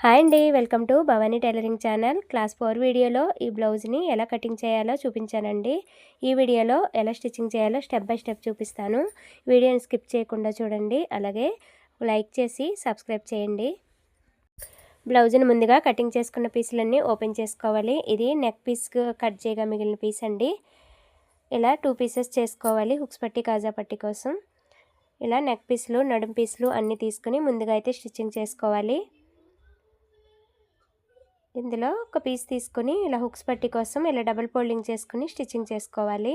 Hi అండి, welcome to Bhavani tailoring channel. Class 4 వీడియోలో ఈ బ్లౌజ్ని ఎలా కటింగ్ చేయాలో చూపించానండి. ఈ వీడియోలో ఎలా స్టిచ్చింగ్ చేయాలో స్టెప్ బై స్టెప్ చూపిస్తాను. వీడియోని స్కిప్ చేయకుండా చూడండి. అలాగే లైక్ చేసి సబ్స్క్రైబ్ చేయండి. బ్లౌజ్ని ముందుగా కటింగ్ చేసుకున్న పీసులన్నీ ఓపెన్ చేసుకోవాలి. ఇది నెక్ పీస్ కట్ చేయగా మిగిలిన పీస్ అండి. ఇలా 2 పీసెస్ చేసుకోవాలి హుక్స్ పట్టి కాజా పట్టి కోసం. ఇలా నెక్ పీసులు నడుం పీసులు అన్నీ తీసుకుని ముందుగా అయితే స్టిచ్చింగ్ చేసుకోవాలి. ఇందులో ఒక పీస్ తీసుకొని ఇలా హుక్స్ పట్టి కోసం ఇలా డబుల్ ఫోల్డింగ్ చేసుకుని స్టిచ్చింగ్ చేసుకోవాలి.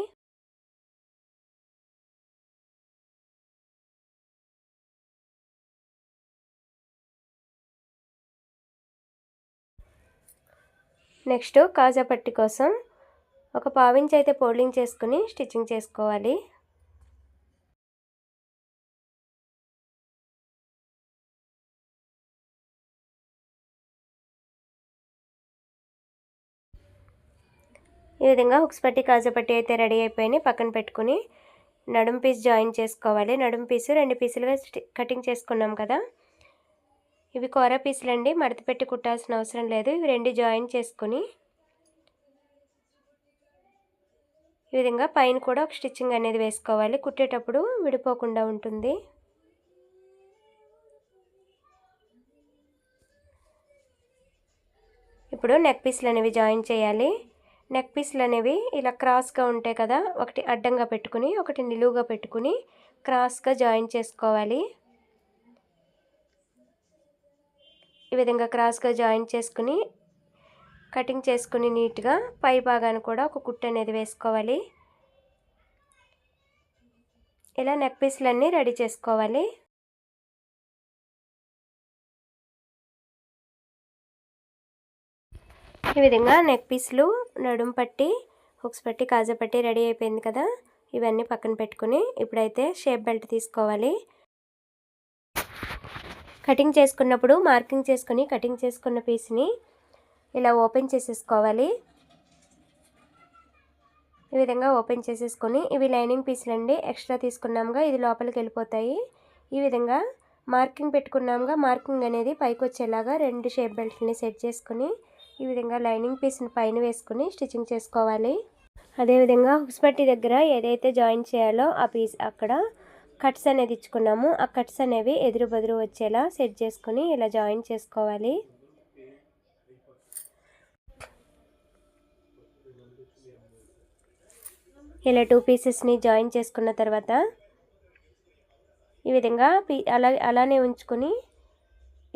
నెక్స్ట్ కాజా పట్టి కోసం ఒక పావించి అయితే ఫోల్డింగ్ చేసుకుని స్టిచ్చింగ్ చేసుకోవాలి. ఈ విధంగా హుక్స్ పట్టి కాజా పట్టి అయితే రెడీ అయిపోయి పక్కన పెట్టుకుని నడుం పీస్ జాయిన్ చేసుకోవాలి. నడుం పీసు 2 పీసులుగా కటింగ్ చేసుకున్నాం కదా, ఇవి కూర పీసులు అండి. మడత పెట్టి కుట్టాల్సిన అవసరం లేదు. ఇవి 2 జాయిన్ చేసుకుని ఈ విధంగా పైన కూడా ఒక స్టిచ్చింగ్ అనేది వేసుకోవాలి. కుట్టేటప్పుడు విడిపోకుండా ఉంటుంది. ఇప్పుడు నెక్ పీసులు అనేవి జాయిన్ చేయాలి. నెక్ పీసులు అనేవి ఇలా క్రాస్గా ఉంటాయి కదా, ఒకటి అడ్డంగా పెట్టుకుని ఒకటి నిలువుగా పెట్టుకుని క్రాస్గా జాయిన్ చేసుకోవాలి. ఈ విధంగా క్రాస్గా జాయిన్ చేసుకుని కటింగ్ చేసుకుని నీట్గా పై భాగాన్ని కూడా ఒక కుట్టు అనేది వేసుకోవాలి. ఇలా నెక్ పీసులన్నీ రెడీ చేసుకోవాలి. ఈ విధంగా నెక్ పీసులు నడుం పట్టి హుక్స్ పట్టి కాజా పట్టి రెడీ అయిపోయింది కదా, ఇవన్నీ పక్కన పెట్టుకుని ఇప్పుడైతే షేప్ బెల్ట్ తీసుకోవాలి. కటింగ్ చేసుకున్నప్పుడు మార్కింగ్ చేసుకుని కటింగ్ చేసుకున్న పీస్ని ఇలా ఓపెన్ చేసేసుకోవాలి. ఈ విధంగా ఓపెన్ చేసేసుకొని ఇవి లైనింగ్ పీసులు అండి, ఎక్స్ట్రా తీసుకున్నాముగా, ఇది లోపలికి వెళ్ళిపోతాయి. ఈ విధంగా మార్కింగ్ పెట్టుకున్నాముగా, మార్కింగ్ అనేది పైకి వచ్చేలాగా 2 షేప్ బెల్ట్ని సెట్ చేసుకుని ఈ విధంగా లైనింగ్ పీస్ని పైన వేసుకుని స్టిచ్చింగ్ చేసుకోవాలి. అదేవిధంగా హుక్స్ పట్టి దగ్గర ఏదైతే జాయిన్ చేయాలో ఆ పీస్ అక్కడ కట్స్ అనేది ఇచ్చుకున్నాము. ఆ కట్స్ అనేవి ఎదురు బదురు వచ్చేలా సెట్ చేసుకుని ఇలా జాయిన్ చేసుకోవాలి. ఇలా 2 పీసెస్ని జాయిన్ చేసుకున్న తర్వాత ఈ విధంగా అలానే ఉంచుకొని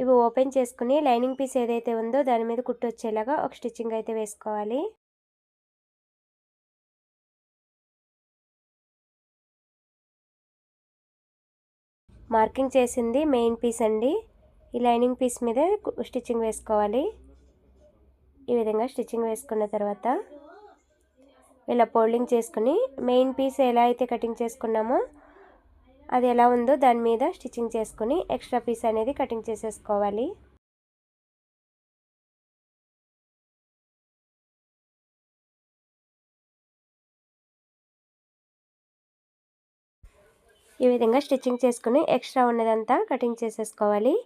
ఇవి ఓపెన్ చేసుకుని లైనింగ్ పీస్ ఏదైతే ఉందో దాని మీద కుట్టు వచ్చేలాగా ఒక స్టిచ్చింగ్ అయితే వేసుకోవాలి. మార్కింగ్ చేసింది మెయిన్ పీస్ అండి. ఈ లైనింగ్ పీస్ మీద స్టిచ్చింగ్ వేసుకోవాలి. ఈ విధంగా స్టిచ్చింగ్ వేసుకున్న తర్వాత ఇలా ఫోల్డింగ్ చేసుకుని మెయిన్ పీస్ ఎలా అయితే కటింగ్ చేసుకున్నామో అది ఎలా ఉందో దాని మీద స్టిచ్చింగ్ చేసుకుని ఎక్స్ట్రా పీస్ అనేది కటింగ్ చేసేసుకోవాలి. ఈ విధంగా స్టిచ్చింగ్ చేసుకుని ఎక్స్ట్రా ఉన్నదంతా కటింగ్ చేసేసుకోవాలి.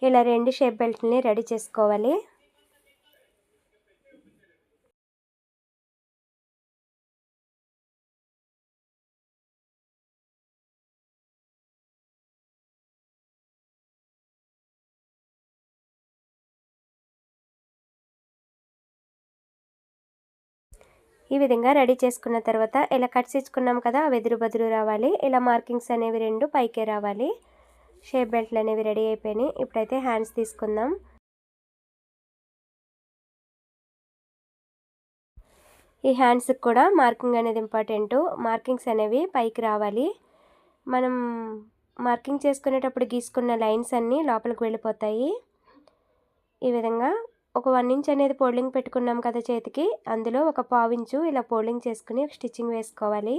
ఇలా 2 షేప్ బెల్ట్ని రెడీ చేసుకోవాలి. ఈ విధంగా రెడీ చేసుకున్న తర్వాత ఇలా కట్స్ ఇచ్చుకున్నాం కదా, వెదురు బదురు రావాలి. ఇలా మార్కింగ్స్ అనేవి 2 పైకే రావాలి. షేప్ బెల్ట్లు అనేవి రెడీ అయిపోయినాయి. ఇప్పుడైతే హ్యాండ్స్ తీసుకుందాం. ఈ హ్యాండ్స్కి కూడా మార్కింగ్ అనేది ఇంపార్టెంట్. మార్కింగ్స్ అనేవి పైకి రావాలి. మనం మార్కింగ్ చేసుకునేటప్పుడు గీసుకున్న లైన్స్ అన్నీ లోపలికి వెళ్ళిపోతాయి. ఈ విధంగా ఒక 1 ఇంచ్ అనేది ఫోల్డింగ్ పెట్టుకున్నాం కదా చేతికి, అందులో ఒక పావించు ఇలా ఫోల్డింగ్ చేసుకుని స్టిచ్చింగ్ వేసుకోవాలి.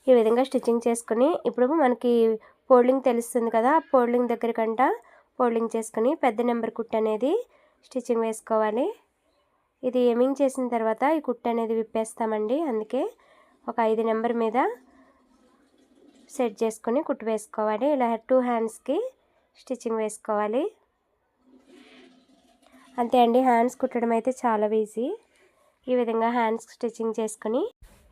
ఈ విధంగా స్టిచ్చింగ్ చేసుకుని ఇప్పుడు మనకి ఫోల్డింగ్ తెలుస్తుంది కదా, ఫోల్డింగ్ దగ్గర కంట ఫోల్డింగ్ చేసుకుని పెద్ద నెంబర్ కుట్టు అనేది స్టిచ్చింగ్ వేసుకోవాలి. ఇది ఎమింగ్ చేసిన తర్వాత ఈ కుట్టు అనేది విప్పేస్తామండి. అందుకే ఒక 5 నెంబర్ మీద సెట్ చేసుకుని కుట్టు వేసుకోవాలి. ఇలా 2 హ్యాండ్స్కి స్టిచ్చింగ్ వేసుకోవాలి. అంతే అండి, హ్యాండ్స్ కుట్టడం అయితే చాలా ఈజీ. ఈ విధంగా హ్యాండ్స్ స్టిచ్చింగ్ చేసుకుని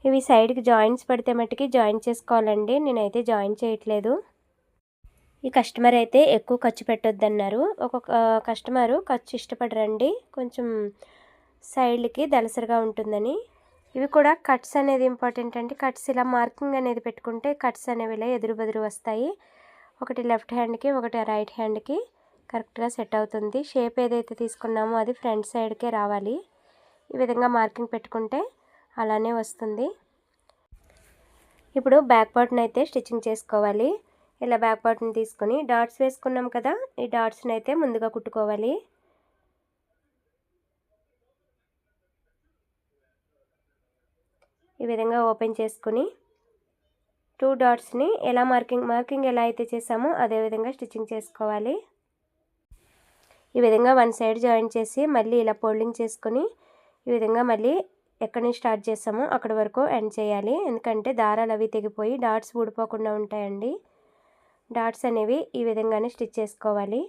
ఇవి సైడ్కి జాయింట్స్ పడితే మట్టుకి జాయిన్ చేసుకోవాలండి. నేనైతే జాయిన్ చేయట్లేదు. ఈ కస్టమర్ అయితే ఎక్కువ ఖర్చు పెట్టొద్దన్నారు. ఒక్కొక్క కస్టమరు ఖర్చు ఇష్టపడరండి, కొంచెం సైడ్లకి దలసరిగా ఉంటుందని. ఇవి కూడా కట్స్ అనేది ఇంపార్టెంట్ అండి. కట్స్ ఇలా మార్కింగ్ అనేది పెట్టుకుంటే కట్స్ అనేవి ఇలా ఎదురు బెదురు వస్తాయి. ఒకటి లెఫ్ట్ హ్యాండ్కి ఒకటి రైట్ హ్యాండ్కి కరెక్ట్గా సెట్ అవుతుంది. షేప్ ఏదైతే తీసుకున్నామో అది ఫ్రంట్ సైడ్కే రావాలి. ఈ విధంగా మార్కింగ్ పెట్టుకుంటే అలానే వస్తుంది. ఇప్పుడు బ్యాక్ పార్ట్ని అయితే స్టిచ్చింగ్ చేసుకోవాలి. ఇలా బ్యాక్ పార్ట్ని తీసుకొని డాట్స్ వేసుకున్నాం కదా, ఈ డాట్స్ని అయితే ముందుగా కుట్టుకోవాలి. ఈ విధంగా ఓపెన్ చేసుకుని 2 డాట్స్ని ఎలా మార్కింగ్ ఎలా అయితే చేసామో అదే విధంగా స్టిచ్చింగ్ చేసుకోవాలి. ఈ విధంగా వన్ సైడ్ జాయిన్ చేసి మళ్ళీ ఇలా ఫోల్డింగ్ చేసుకొని ఈ విధంగా మళ్ళీ ఎక్కడి నుంచి స్టార్ట్ చేసామో అక్కడి వరకు ఎండ్ చేయాలి. ఎందుకంటే దారాలు అవి తెగిపోయి డాట్స్ ఊడిపోకుండా ఉంటాయండి. డాట్స్ అనేవి ఈ విధంగానే స్టిచ్ చేసుకోవాలి.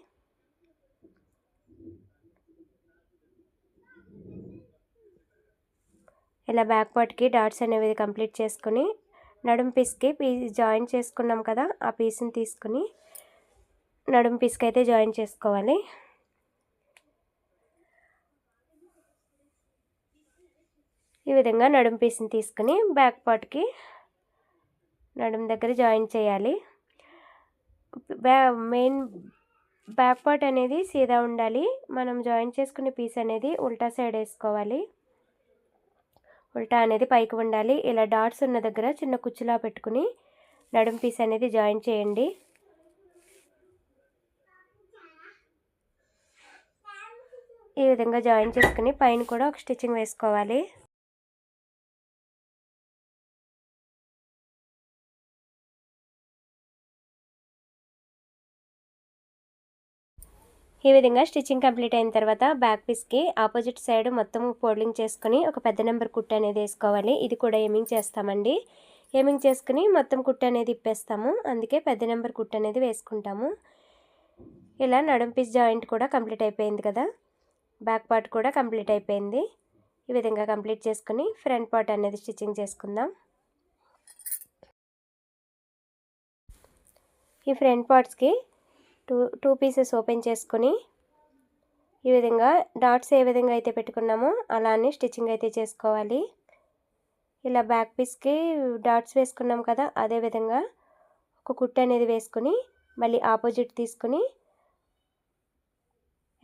ఇలా బ్యాక్ పార్ట్కి డాట్స్ అనేవి కంప్లీట్ చేసుకుని నడుం పీస్కి జాయిన్ చేసుకున్నాం కదా, ఆ పీస్ని తీసుకుని నడుం పీస్కి అయితే జాయిన్ చేసుకోవాలి. ఈ విధంగా నడుం పీస్ని తీసుకుని బ్యాక్ పార్ట్కి నడుం దగ్గర జాయిన్ చేయాలి. మెయిన్ బ్యాక్ పార్ట్ అనేది సీదా ఉండాలి. మనం జాయిన్ చేసుకునే పీస్ అనేది ఉల్టా సైడ్ వేసుకోవాలి. ఉల్టా అనేది పైకి ఉండాలి. ఇలా డాట్స్ ఉన్న దగ్గర చిన్న కుచ్చులా పెట్టుకుని నడుం పీస్ అనేది జాయిన్ చేయండి. ఈ విధంగా జాయిన్ చేసుకుని పైన కూడా ఒక స్టిచ్చింగ్ వేసుకోవాలి. ఈ విధంగా స్టిచ్చింగ్ కంప్లీట్ అయిన తర్వాత బ్యాక్ పీస్కి ఆపోజిట్ సైడ్ మొత్తం ఫోల్డింగ్ చేసుకుని ఒక పెద్ద నెంబర్ కుట్టు అనేది వేసుకోవాలి. ఇది కూడా ఎమింగ్ చేస్తామండి. ఎమింగ్ చేసుకుని మొత్తం కుట్టు అనేది ఇప్పేస్తాము. అందుకే పెద్ద నెంబర్ కుట్టు అనేది వేసుకుంటాము. ఇలా నడుం పీస్ జాయింట్ కూడా కంప్లీట్ అయిపోయింది కదా, బ్యాక్ పార్ట్ కూడా కంప్లీట్ అయిపోయింది. ఈ విధంగా కంప్లీట్ చేసుకుని ఫ్రంట్ పార్ట్ అనేది స్టిచ్చింగ్ చేసుకుందాం. ఈ ఫ్రంట్ పార్ట్స్కి టూ పీసెస్ ఓపెన్ చేసుకొని ఈ విధంగా డాట్స్ ఏ విధంగా అయితే పెట్టుకున్నామో అలానే స్టిచ్చింగ్ అయితే చేసుకోవాలి. ఇలా బ్యాక్ పీస్కి డాట్స్ వేసుకున్నాం కదా, అదే విధంగా ఒక కుట్టు అనేది వేసుకుని మళ్ళీ ఆపోజిట్ తీసుకుని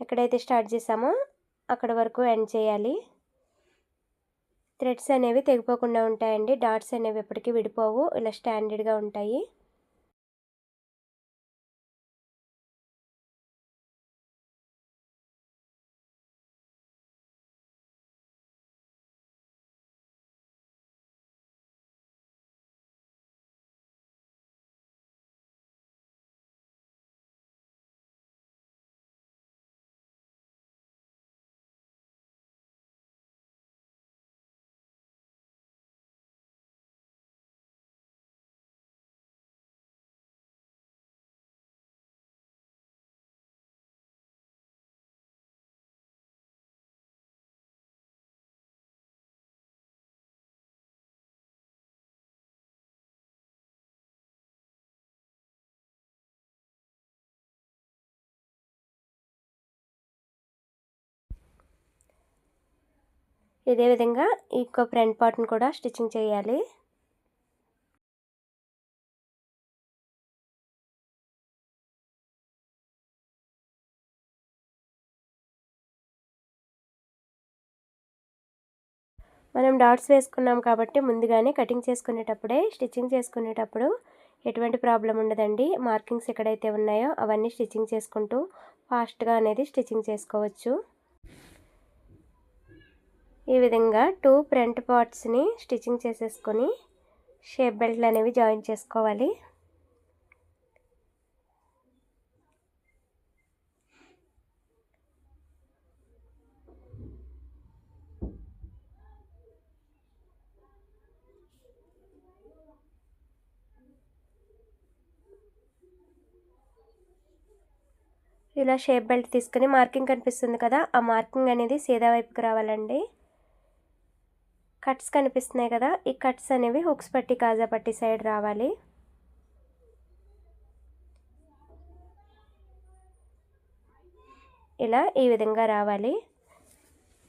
ఎక్కడైతే స్టార్ట్ చేసామో అక్కడ వరకు ఎండ్ చేయాలి. థ్రెడ్స్ అనేవి తెగిపోకుండా ఉంటాయండి. డాట్స్ అనేవి ఎప్పటికీ విడిపోవు, ఇలా స్టాండర్డ్గా ఉంటాయి. ఇదే విధంగా ఇంకో ఫ్రంట్ పార్ట్ని కూడా స్టిచ్చింగ్ చేయాలి. మనం డాట్స్ వేసుకున్నాం కాబట్టి ముందుగానే కటింగ్ చేసుకునేటప్పుడే స్టిచ్చింగ్ చేసుకునేటప్పుడు ఎటువంటి ప్రాబ్లం ఉండదండి. మార్కింగ్స్ ఎక్కడైతే ఉన్నాయో అవన్నీ స్టిచ్చింగ్ చేసుకుంటూ ఫాస్ట్గా అనేది స్టిచ్చింగ్ చేసుకోవచ్చు. ఈ విధంగా 2 ఫ్రంట్ పార్ట్స్ని స్టిచ్చింగ్ చేసేసుకొని షేప్ బెల్ట్లు అనేవి జాయిన్ చేసుకోవాలి. ఇలా షేప్ బెల్ట్ తీసుకుని మార్కింగ్ కనిపిస్తుంది కదా, ఆ మార్కింగ్ అనేది సీదా వైపుకి రావాలండి. కట్స్ కనిపిస్తున్నాయి కదా, ఈ కట్స్ అనేవి హుక్స్ పట్టి కాజా పట్టి సైడ్ రావాలి. ఇలా ఈ విధంగా రావాలి.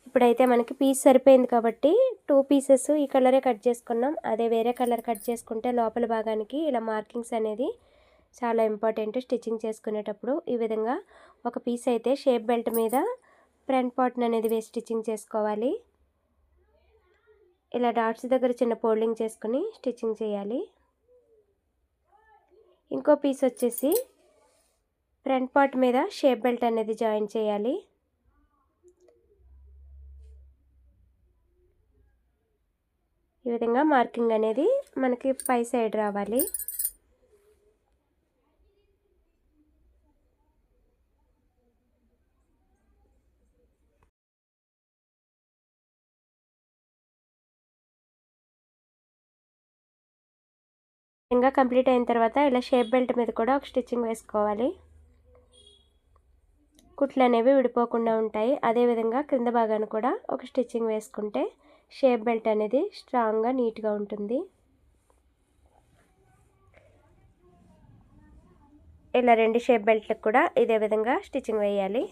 ఇప్పుడైతే మనకి పీస్ సరిపోయింది కాబట్టి 2 పీసెస్ ఈ కలరే కట్ చేసుకున్నాం. అదే వేరే కలర్ కట్ చేసుకుంటే లోపల భాగానికి ఇలా మార్కింగ్స్ అనేది చాలా ఇంపార్టెంట్ స్టిచ్చింగ్ చేసుకునేటప్పుడు. ఈ విధంగా ఒక పీస్ అయితే షేప్ బెల్ట్ మీద ఫ్రంట్ పార్ట్ని అనేది వేసి స్టిచ్చింగ్ చేసుకోవాలి. ఇలా డాట్స్ దగ్గర చిన్న ఫోల్డింగ్ చేసుకుని స్టిచ్చింగ్ చేయాలి. ఇంకో పీస్ వచ్చేసి ఫ్రంట్ పార్ట్ మీద షేప్ బెల్ట్ అనేది జాయిన్ చేయాలి. ఈ విధంగా మార్కింగ్ అనేది మనకి పై సైడ్ రావాలి. ఇంకా కంప్లీట్ అయిన తర్వాత ఇలా షేప్ బెల్ట్ మీద కూడా ఒక స్టిచ్చింగ్ వేసుకోవాలి. కుట్లు అనేవి విడిపోకుండా ఉంటాయి. అదేవిధంగా క్రింద భాగాన్ని కూడా ఒక స్టిచ్చింగ్ వేసుకుంటే షేప్ బెల్ట్ అనేది స్ట్రాంగ్గా నీట్గా ఉంటుంది. ఇలా 2 షేప్ బెల్ట్లకు కూడా ఇదే విధంగా స్టిచ్చింగ్ వేయాలి.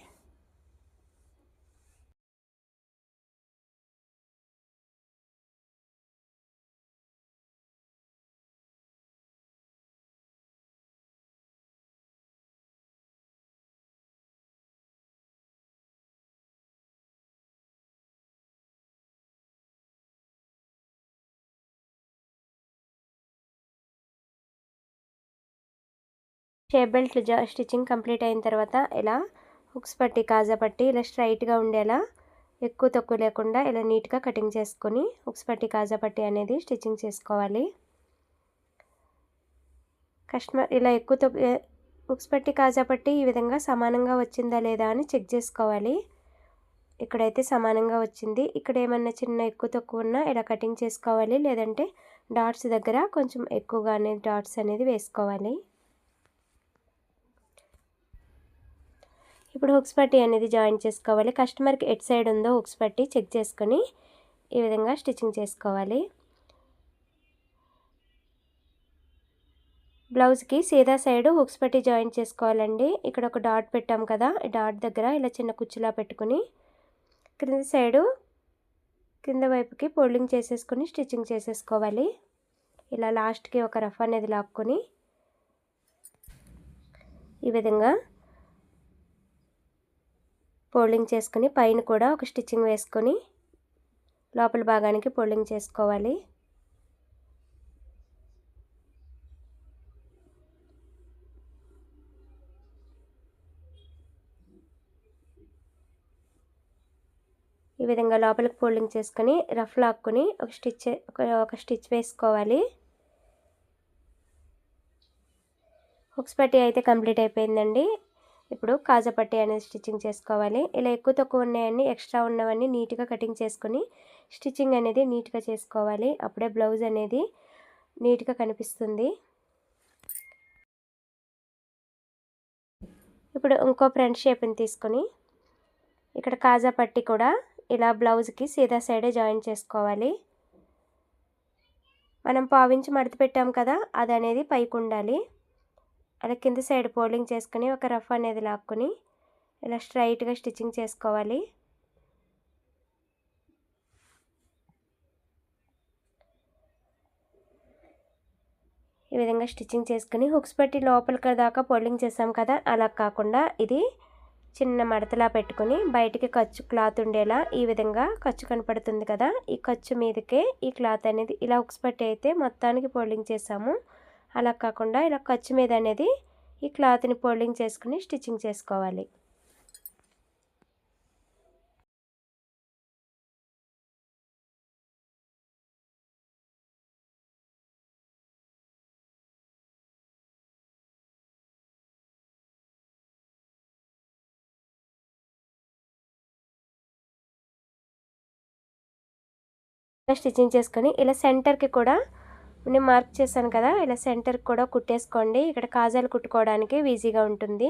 షేప్ బెల్ట్ స్టిచ్చింగ్ కంప్లీట్ అయిన తర్వాత ఇలా హుక్స్ పట్టి కాజా పట్టి ఇలా స్ట్రైట్గా ఉండేలా ఎక్కువ తక్కువ లేకుండా ఇలా నీట్గా కటింగ్ చేసుకొని హుక్స్ పట్టి కాజా పట్టి అనేది స్టిచ్చింగ్ చేసుకోవాలి. కస్టమర్ ఇలా ఎక్కువ తక్కువ హుక్స్ పట్టి కాజా పట్టి ఈ విధంగా సమానంగా వచ్చిందా లేదా అని చెక్ చేసుకోవాలి. ఇక్కడైతే సమానంగా వచ్చింది. ఇక్కడ ఏమన్నా చిన్న ఎక్కువ తక్కువ ఉన్నా ఇలా కటింగ్ చేసుకోవాలి. లేదంటే డాట్స్ దగ్గర కొంచెం ఎక్కువగా అనేది డాట్స్ అనేది వేసుకోవాలి. ఇప్పుడు హుక్స్ పట్టి అనేది జాయిన్ చేసుకోవాలి. కస్టమర్కి ఎట్ సైడ్ ఉందో హుక్స్ పట్టి చెక్ చేసుకొని ఈ విధంగా స్టిచ్చింగ్ చేసుకోవాలి. బ్లౌజ్కి సీదా సైడ్ హుక్స్ పట్టి జాయిన్ చేసుకోవాలండి. ఇక్కడ ఒక డాట్ పెట్టాం కదా, ఈ డాట్ దగ్గర ఇలా చిన్న కుచ్చులా పెట్టుకుని క్రింద సైడు కింద వైపుకి ఫోల్డింగ్ చేసేసుకొని స్టిచ్చింగ్ చేసేసుకోవాలి. ఇలా లాస్ట్కి ఒక రఫ్ అనేది లాక్కొని ఈ విధంగా ఫోల్డింగ్ చేసుకుని పైన కూడా ఒక స్టిచ్చింగ్ వేసుకొని లోపల భాగానికి ఫోల్డింగ్ చేసుకోవాలి. ఈ విధంగా లోపలికి ఫోల్డింగ్ చేసుకొని రఫ్ లాక్కుని ఒక స్టిచ్ వేసుకోవాలి. హుక్స్ పట్టి అయితే కంప్లీట్ అయిపోయిందండి. ఇప్పుడు కాజా పట్టి అనేది స్టిచ్చింగ్ చేసుకోవాలి. ఇలా ఎక్కువ తక్కువ ఉన్నాయన్నీ ఎక్స్ట్రా ఉన్నవన్నీ నీట్గా కటింగ్ చేసుకొని స్టిచ్చింగ్ అనేది నీట్గా చేసుకోవాలి. అప్పుడే బ్లౌజ్ అనేది నీట్గా కనిపిస్తుంది. ఇప్పుడు ఇంకో ఫ్రంట్ షేప్ని తీసుకొని ఇక్కడ కాజా పట్టి కూడా ఇలా బ్లౌజ్కి సీదా సైడే జాయిన్ చేసుకోవాలి. మనం పావించి మడత పెట్టాం కదా, అది అనేది పైకి ఉండాలి. అలా కింద సైడ్ ఫోల్డింగ్ చేసుకుని ఒక రఫ్ అనేది లాక్కుని ఇలా స్ట్రైట్గా స్టిచ్చింగ్ చేసుకోవాలి. ఈ విధంగా స్టిచ్చింగ్ చేసుకుని హుక్స్ పట్టి లోపలికి దాకా ఫోల్డింగ్ చేసాం కదా, అలా కాకుండా ఇది చిన్న మడతలా పెట్టుకుని బయటికి ఖర్చు క్లాత్ ఉండేలా ఈ విధంగా ఖర్చు కనపడుతుంది కదా, ఈ ఖర్చు మీదకే ఈ క్లాత్ అనేది ఇలా హుక్స్ పట్టి అయితే మొత్తానికి ఫోల్డింగ్ చేసాము. అలా కాకుండా ఇలా ఖర్చు మీద అనేది ఈ క్లాత్ని ఫోల్డింగ్ చేసుకుని స్టిచ్చింగ్ చేసుకోవాలి. స్టిచ్చింగ్ చేసుకొని ఇలా సెంటర్కి కూడా నేను మార్క్ చేశాను కదా, ఇలా సెంటర్కి కూడా కుట్టేసుకోండి. ఇక్కడ కాజాలు కుట్టుకోవడానికి ఈజీగా ఉంటుంది.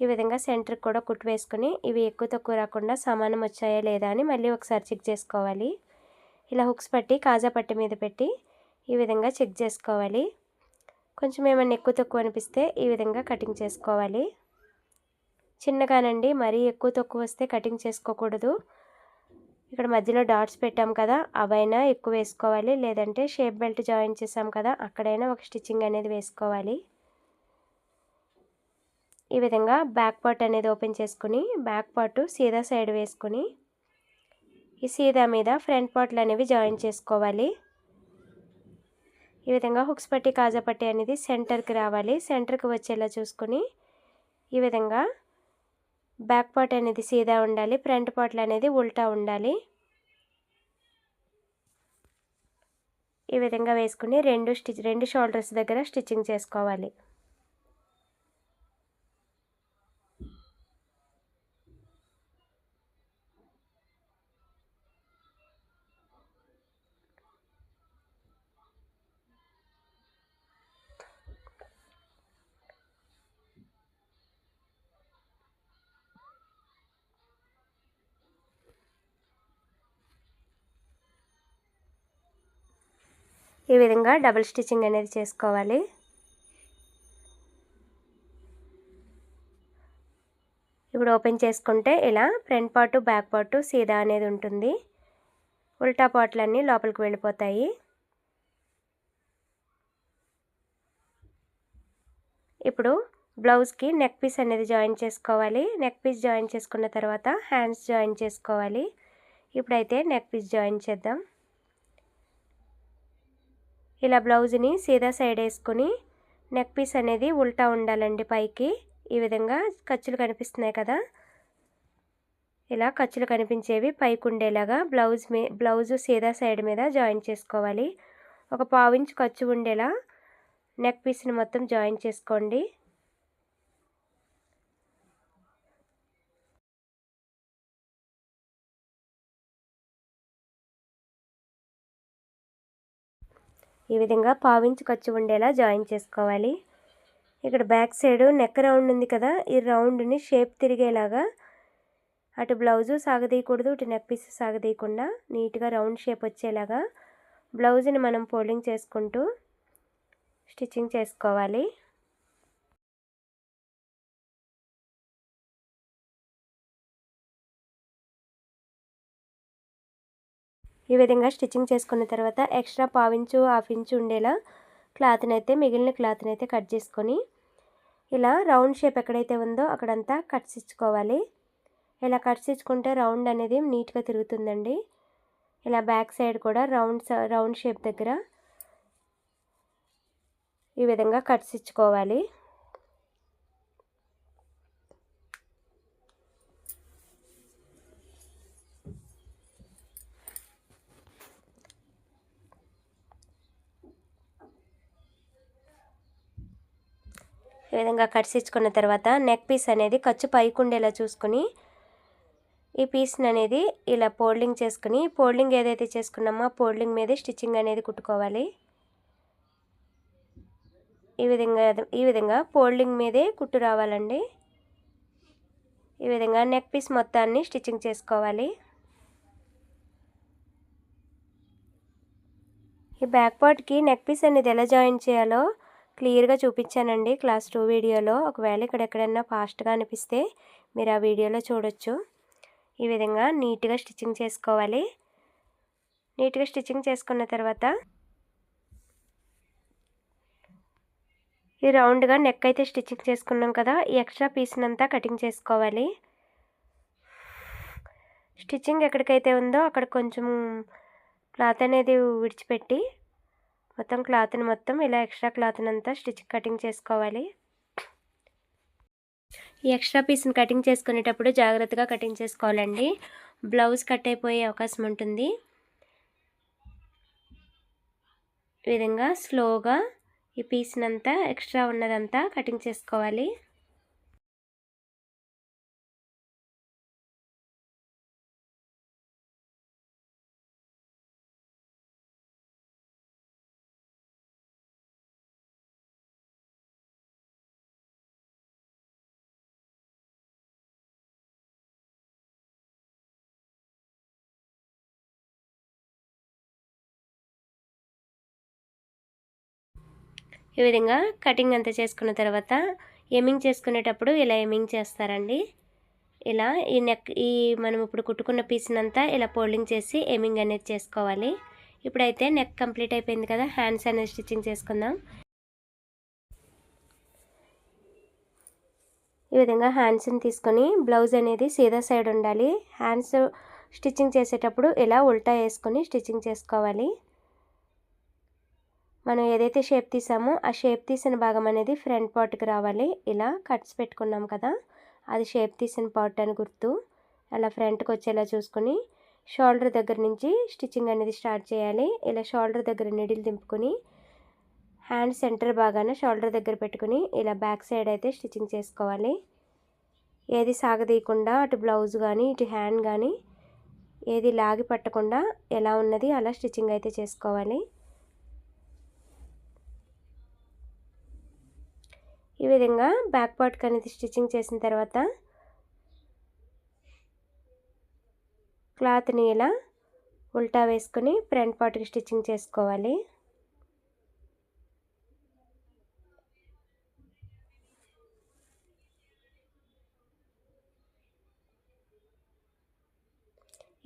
ఈ విధంగా సెంటర్కి కూడా కుట్టు వేసుకుని ఇవి ఎక్కువ తక్కువ రాకుండా సమానం వచ్చాయా లేదా అని మళ్ళీ ఒకసారి చెక్ చేసుకోవాలి. ఇలా హుక్స్ పట్టి కాజా పట్టి మీద పెట్టి ఈ విధంగా చెక్ చేసుకోవాలి. కొంచెం ఏమైనా ఎక్కువ తక్కువ అనిపిస్తే ఈ విధంగా కటింగ్ చేసుకోవాలి. చిన్నగానండి, మరీ ఎక్కువ తక్కువ వస్తే కటింగ్ చేసుకోకూడదు. ఇక్కడ మధ్యలో డాట్స్ పెట్టాం కదా, అవైనా ఎక్కువ వేసుకోవాలి, లేదంటే షేప్ బెల్ట్ జాయిన్ చేసాం కదా అక్కడైనా ఒక స్టిచ్చింగ్ అనేది వేసుకోవాలి. ఈ విధంగా బ్యాక్ పార్ట్ అనేది ఓపెన్ చేసుకుని బ్యాక్ పార్ట్ సీదా సైడ్ వేసుకుని ఈ సీదా మీద ఫ్రంట్ పార్ట్లు అనేవి జాయిన్ చేసుకోవాలి. ఈ విధంగా హుక్స్ పట్టి కాజా పట్టి అనేది సెంటర్కి రావాలి. సెంటర్కి వచ్చేలా చూసుకుని ఈ విధంగా బ్యాక్ పార్ట్ అనేది సీదా ఉండాలి, ఫ్రంట్ పార్ట్లు అనేది ఉల్టా ఉండాలి. ఈ విధంగా వేసుకుని రెండు షోల్డర్స్ దగ్గర స్టిచ్చింగ్ చేసుకోవాలి. ఈ విధంగా డబుల్ స్టిచ్చింగ్ అనేది చేసుకోవాలి. ఇప్పుడు ఓపెన్ చేసుకుంటే ఇలా ఫ్రంట్ పార్ట్ బ్యాక్ పార్ట్ సీదా అనేది ఉంటుంది. ఉల్టా పార్ట్లన్నీ లోపలికి వెళ్ళిపోతాయి. ఇప్పుడు బ్లౌజ్కి నెక్ పీస్ అనేది జాయిన్ చేసుకోవాలి. నెక్ పీస్ జాయిన్ చేసుకున్న తర్వాత హ్యాండ్స్ జాయిన్ చేసుకోవాలి. ఇప్పుడైతే నెక్ పీస్ జాయిన్ చేద్దాం. ఇలా బ్లౌజ్ని సీదా సైడ్ వేసుకొని నెక్ పీస్ అనేది ఉల్టా ఉండాలండి పైకి. ఈ విధంగా ఖర్చులు కనిపిస్తున్నాయి కదా, ఇలా ఖర్చులు కనిపించేవి పైకి ఉండేలాగా బ్లౌజ్ సీదా సైడ్ మీద జాయిన్ చేసుకోవాలి. ఒక పావించ్ ఖర్చు ఉండేలా నెక్ పీస్ని మొత్తం జాయిన్ చేసుకోండి. ఈ విధంగా పావించ్ ఖర్చు ఉండేలా జాయిన్ చేసుకోవాలి. ఇక్కడ బ్యాక్ సైడ్ నెక్ రౌండ్ ఉంది కదా, ఈ రౌండ్ని షేప్ తిరిగేలాగా అటు బ్లౌజు సాగదీయకూడదు, ఇటు నెక్ పీస్ సాగదీయకుండా నీట్గా రౌండ్ షేప్ వచ్చేలాగా బ్లౌజ్ని మనం ఫోల్డింగ్ చేసుకుంటూ స్టిచ్చింగ్ చేసుకోవాలి. ఈ విధంగా స్టిచ్చింగ్ చేసుకున్న తర్వాత ఎక్స్ట్రా పావించు హాఫ్ ఇంచు ఉండేలా మిగిలిన క్లాత్ని అయితే కట్ చేసుకొని ఇలా రౌండ్ షేప్ ఎక్కడైతే ఉందో అక్కడంతా కట్స్ ఇచ్చుకోవాలి. ఇలా కట్స్ ఇచ్చుకుంటే రౌండ్ అనేది నీట్గా తిరుగుతుందండి. ఇలా బ్యాక్ సైడ్ కూడా రౌండ్ షేప్ దగ్గర ఈ విధంగా కట్స్ ఇచ్చుకోవాలి. ఈ విధంగా కట్స్ ఇచ్చుకున్న తర్వాత నెక్ పీస్ అనేది ఖర్చు పైకి ఉండేలా చూసుకొని ఈ పీస్ని అనేది ఇలా ఫోల్డింగ్ చేసుకుని ఫోల్డింగ్ ఏదైతే చేసుకున్నామో ఫోల్డింగ్ మీదే స్టిచ్చింగ్ అనేది కుట్టుకోవాలి. ఈ విధంగా ఫోల్డింగ్ మీదే కుట్టు రావాలండి. ఈ విధంగా నెక్ పీస్ మొత్తాన్ని స్టిచ్చింగ్ చేసుకోవాలి. ఈ బ్యాక్ పార్ట్కి నెక్ పీస్ అనేది ఎలా జాయిన్ చేయాలో క్లియర్గా చూపించానండి క్లాస్ 2 వీడియోలో. ఒకవేళ ఎక్కడైనా ఫాస్ట్గా అనిపిస్తే మీరు ఆ వీడియోలో చూడొచ్చు. ఈ విధంగా నీట్గా స్టిచ్చింగ్ చేసుకోవాలి. నీట్గా స్టిచ్చింగ్ చేసుకున్న తర్వాత ఈ రౌండ్గా నెక్ అయితే స్టిచ్చింగ్ చేసుకున్నాం కదా, ఈ ఎక్స్ట్రా పీస్నంతా కటింగ్ చేసుకోవాలి. స్టిచ్చింగ్ ఎక్కడికైతే ఉందో అక్కడ కొంచెం క్లాత్ అనేది విడిచిపెట్టి మొత్తం ఇలా ఎక్స్ట్రా క్లాత్ని అంతా కటింగ్ చేసుకోవాలి. ఈ ఎక్స్ట్రా పీస్ని కటింగ్ చేసుకునేటప్పుడు జాగ్రత్తగా కటింగ్ చేసుకోవాలండి. బ్లౌజ్ కట్ అయిపోయే అవకాశం ఉంటుంది. ఈ విధంగా స్లోగా ఈ పీస్నంతా ఎక్స్ట్రా ఉన్నదంతా కటింగ్ చేసుకోవాలి. ఈ విధంగా కటింగ్ అంతా చేసుకున్న తర్వాత ఎమ్మింగ్ చేసుకునేటప్పుడు ఇలా ఎమ్మింగ్ చేస్తారండి. ఇలా ఈ మనం ఇప్పుడు కుట్టుకున్న పీస్నంతా ఇలా ఫోల్డింగ్ చేసి ఎమ్మింగ్ అనేది చేసుకోవాలి. ఇప్పుడైతే నెక్ కంప్లీట్ అయిపోయింది కదా, హ్యాండ్స్ అనేది స్టిచ్చింగ్ చేసుకుందాం. ఈ విధంగా హ్యాండ్స్ని తీసుకొని బ్లౌజ్ అనేది సీదా సైడ్ ఉండాలి. హ్యాండ్స్ స్టిచ్చింగ్ చేసేటప్పుడు ఇలా ఉల్టా వేసుకొని స్టిచ్చింగ్ చేసుకోవాలి. మనం ఏదైతే షేప్ తీసామో ఆ షేప్ తీసిన భాగం అనేది ఫ్రంట్ పార్ట్కి రావాలి. ఇలా కట్స్ పెట్టుకున్నాం కదా, అది షేప్ తీసిన పార్ట్ అని గుర్తు. అలా ఫ్రంట్కి వచ్చేలా చూసుకొని షోల్డర్ దగ్గర నుంచి స్టిచ్చింగ్ అనేది స్టార్ట్ చేయాలి. ఇలా షోల్డర్ దగ్గర నీడిల్ దింపుకొని హ్యాండ్ సెంటర్ భాగాన షోల్డర్ దగ్గర పెట్టుకుని ఇలా బ్యాక్ సైడ్ అయితే స్టిచ్చింగ్ చేసుకోవాలి. ఏది సాగదీయకుండా అటు బ్లౌజ్ కానీ ఇటు హ్యాండ్ కానీ ఏది లాగి పట్టకుండా ఎలా ఉన్నది అలా స్టిచ్చింగ్ అయితే చేసుకోవాలి. ఈ విధంగా బ్యాక్ పార్ట్కి అనేది స్టిచ్చింగ్ చేసిన తర్వాత క్లాత్ని ఇలా ఉల్టా వేసుకొని ఫ్రంట్ పార్ట్కి స్టిచ్చింగ్ చేసుకోవాలి.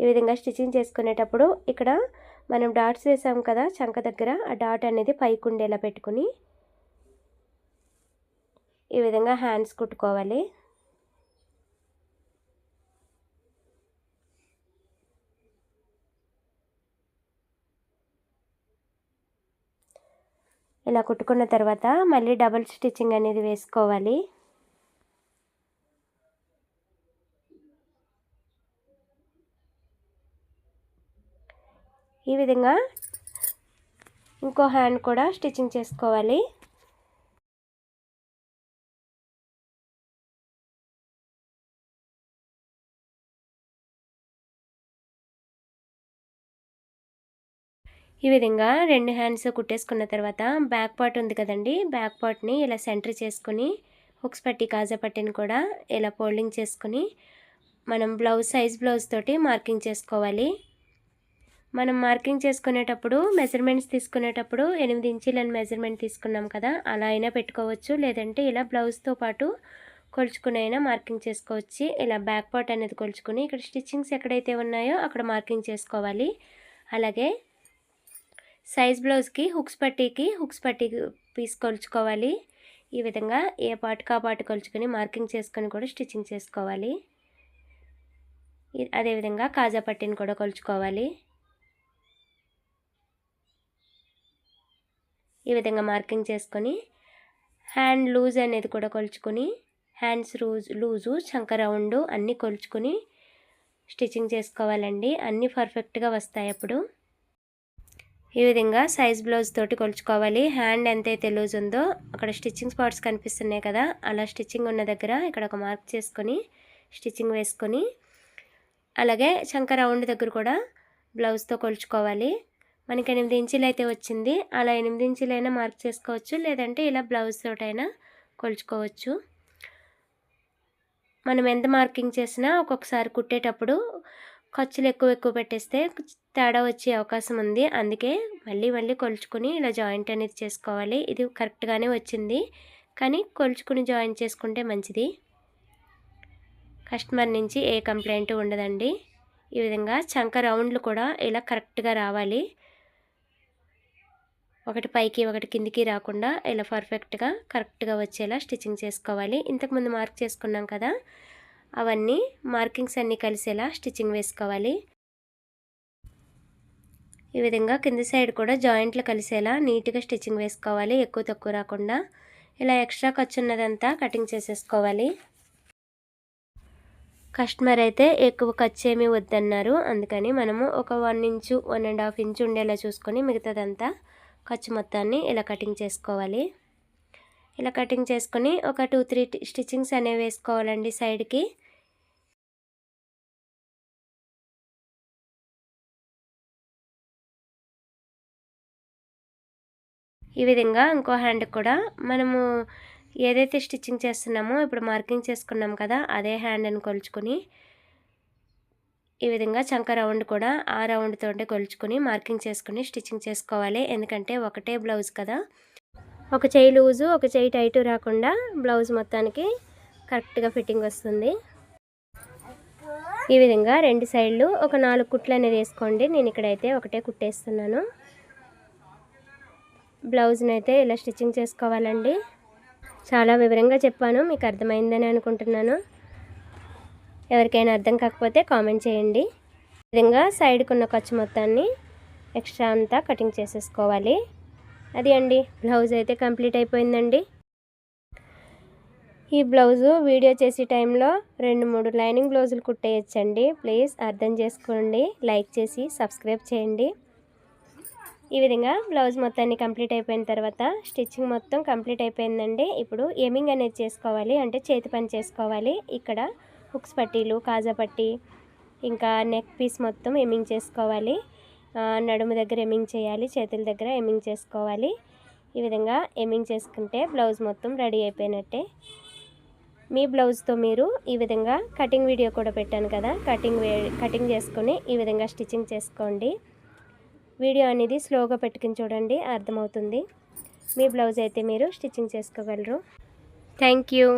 ఈ విధంగా స్టిచ్చింగ్ చేసుకునేటప్పుడు ఇక్కడ మనం డాట్స్ వేసాం కదా చంక దగ్గర, ఆ డాట్ అనేది పైకి ఉండేలా పెట్టుకుని ఈ విధంగా హ్యాండ్స్ కుట్టుకోవాలి. ఇలా కుట్టుకున్న తర్వాత మళ్ళీ డబుల్ స్టిచ్చింగ్ అనేది వేసుకోవాలి. ఈ విధంగా ఇంకో హ్యాండ్ కూడా స్టిచ్చింగ్ చేసుకోవాలి. ఈ విధంగా రెండు హ్యాండ్స్ కుట్టేసుకున్న తర్వాత బ్యాక్ పార్ట్ ఉంది కదండి, బ్యాక్ పార్ట్ని ఇలా సెంటర్ చేసుకుని హుక్స్ పట్టి కాజా పట్టిని కూడా ఇలా ఫోల్డింగ్ చేసుకుని మనం సైజ్ బ్లౌజ్ తోటి మార్కింగ్ చేసుకోవాలి. మనం మార్కింగ్ చేసుకునేటప్పుడు మెజర్మెంట్స్ తీసుకునేటప్పుడు 8 ఇంచీలని మెజర్మెంట్ తీసుకున్నాం కదా, అలా అయినా పెట్టుకోవచ్చు. లేదంటే ఇలా బ్లౌజ్తో పాటు కొలుచుకుని అయినా మార్కింగ్ చేసుకోవచ్చు. ఇలా బ్యాక్ పార్ట్ అనేది కొలుచుకుని ఇక్కడ స్టిచ్చింగ్స్ ఎక్కడైతే ఉన్నాయో అక్కడ మార్కింగ్ చేసుకోవాలి. అలాగే సైజ్ బ్లౌజ్కి హుక్స్ పట్టీ పీస్ కొలుచుకోవాలి. ఈ విధంగా ఏ పార్ట్కి ఆ పార్ట్ కొలుచుకొని మార్కింగ్ చేసుకొని కూడా స్టిచ్చింగ్ చేసుకోవాలి. అదేవిధంగా కాజా పట్టీని కూడా కొలుచుకోవాలి. ఈ విధంగా మార్కింగ్ చేసుకొని హ్యాండ్ లూజ్ అనేది కూడా కొలుచుకొని హ్యాండ్స్ లూజు చంక రౌండ్ అన్నీ కొలుచుకొని స్టిచ్చింగ్ చేసుకోవాలండి. అన్నీ పర్ఫెక్ట్గా వస్తాయి అప్పుడు. ఈ విధంగా సైజ్ బ్లౌజ్ తోటి కొలుచుకోవాలి. హ్యాండ్ ఎంతైతే లూజ్ ఉందో అక్కడ స్టిచ్చింగ్ స్పాట్స్ కనిపిస్తున్నాయి కదా, అలా స్టిచ్చింగ్ ఉన్న దగ్గర ఇక్కడ ఒక మార్క్ చేసుకొని స్టిచ్చింగ్ వేసుకొని అలాగే చంక రౌండ్ దగ్గర కూడా బ్లౌజ్తో కొలుచుకోవాలి. మనకి 8 ఇంచులు అయితే వచ్చింది, అలా 8 ఇంచులైనా మార్క్ చేసుకోవచ్చు. లేదంటే ఇలా బ్లౌజ్ తోటైనా కొలుచుకోవచ్చు. మనం ఎంత మార్కింగ్ చేసినా ఒక్కొక్కసారి కుట్టేటప్పుడు ఖర్చులు ఎక్కువ పెట్టేస్తే తేడా వచ్చే అవకాశం ఉంది. అందుకే మళ్ళీ కొలుచుకొని ఇలా జాయింట్ అనేది చేసుకోవాలి. ఇది కరెక్ట్గానే వచ్చింది, కానీ కొలుచుకుని జాయింట్ చేసుకుంటే మంచిది. కస్టమర్ నుంచి ఏ కంప్లైంట్ ఉండదండి. ఈ విధంగా చంక రౌండ్లు కూడా ఇలా కరెక్ట్గా రావాలి. ఒకటి పైకి ఒకటి కిందికి రాకుండా ఇలా పర్ఫెక్ట్గా కరెక్ట్గా వచ్చేలా స్టిచ్చింగ్ చేసుకోవాలి. ఇంతకుముందు మార్క్ చేసుకున్నాం కదా, అవన్నీ మార్కింగ్స్ అన్నీ కలిసేలా స్టిచ్చింగ్ వేసుకోవాలి. ఈ విధంగా కింది సైడ్ కూడా జాయింట్లు కలిసేలా నీట్గా స్టిచ్చింగ్ వేసుకోవాలి, ఎక్కువ తక్కువ రాకుండా. ఇలా ఎక్స్ట్రా ఖర్చు ఉన్నదంతా కటింగ్ చేసేసుకోవాలి. కస్టమర్ అయితే ఎక్కువ ఖర్చు ఏమీ వద్దన్నారు, అందుకని మనము ఒక 1 ఇంచు 1.5 ఇంచు ఉండేలా చూసుకొని మిగతాదంతా ఖర్చు మొత్తాన్ని ఇలా కటింగ్ చేసుకోవాలి. ఇలా కటింగ్ చేసుకొని ఒక 2-3 స్టిచ్చింగ్స్ అనేవి వేసుకోవాలండి సైడ్కి. ఈ విధంగా ఇంకో హ్యాండ్ కూడా మనము ఏదైతే స్టిచ్చింగ్ చేస్తున్నామో ఇప్పుడు మార్కింగ్ చేసుకున్నాం కదా, అదే హ్యాండ్ని కొలుచుకొని ఈ విధంగా చంక రౌండ్ కూడా ఆ రౌండ్ తోటే కొలుచుకొని మార్కింగ్ చేసుకుని స్టిచ్చింగ్ చేసుకోవాలి. ఎందుకంటే ఒకటే బ్లౌజ్ కదా, ఒక చెయ్యి లూజు ఒక చెయ్యి టైటు రాకుండా బ్లౌజ్ మొత్తానికి కరెక్ట్గా ఫిట్టింగ్ వస్తుంది. ఈ విధంగా 2 సైడ్లు ఒక 4 కుట్లు అనేది వేసుకోండి. నేను ఇక్కడైతే ఒకటే కుట్టేస్తున్నాను. బ్లౌజ్ని అయితే ఇలా స్టిచ్చింగ్ చేసుకోవాలండి. చాలా వివరంగా చెప్పాను, మీకు అర్థమైందని అనుకుంటున్నాను. ఎవరికైనా అర్థం కాకపోతే కామెంట్ చేయండి. ఈ విధంగా సైడ్కి ఉన్న ఖర్చు మొత్తాన్ని ఎక్స్ట్రా అంతా కటింగ్ చేసేసుకోవాలి. అది అండి, బ్లౌజ్ అయితే కంప్లీట్ అయిపోయిందండి. ఈ బ్లౌజు వీడియో చేసే టైంలో 2-3 లైనింగ్ బ్లౌజులు కుట్టేయచ్చండి. ప్లీజ్ అర్థం చేసుకోండి, లైక్ చేసి సబ్స్క్రైబ్ చేయండి. ఈ విధంగా బ్లౌజ్ మొత్తాన్ని కంప్లీట్ అయిపోయిన తర్వాత స్టిచ్చింగ్ మొత్తం కంప్లీట్ అయిపోయిందండి. ఇప్పుడు ఎమింగ్ అనేది చేసుకోవాలి, అంటే చేతి పని చేసుకోవాలి. ఇక్కడ హుక్స్ పట్టీలు, కాజా పట్టీ, ఇంకా నెక్ పీస్ మొత్తం ఎమింగ్ చేసుకోవాలి. నడుము దగ్గర ఎమింగ్ చేయాలి, చేతుల దగ్గర ఎమింగ్ చేసుకోవాలి. ఈ విధంగా ఎమింగ్ చేసుకుంటే బ్లౌజ్ మొత్తం రెడీ అయిపోయినట్టే. మీ బ్లౌజ్తో మీరు ఈ విధంగా కటింగ్ వీడియో కూడా పెట్టాను కదా, కటింగ్ చేసుకొని ఈ విధంగా స్టిచ్చింగ్ చేసుకోండి. వీడియో అనేది స్లోగా పెట్టుకుని చూడండి, అర్థమవుతుంది. మీ బ్లౌజ్ అయితే మీరు స్టిచ్చింగ్ చేసుకోగలరు. Thank you.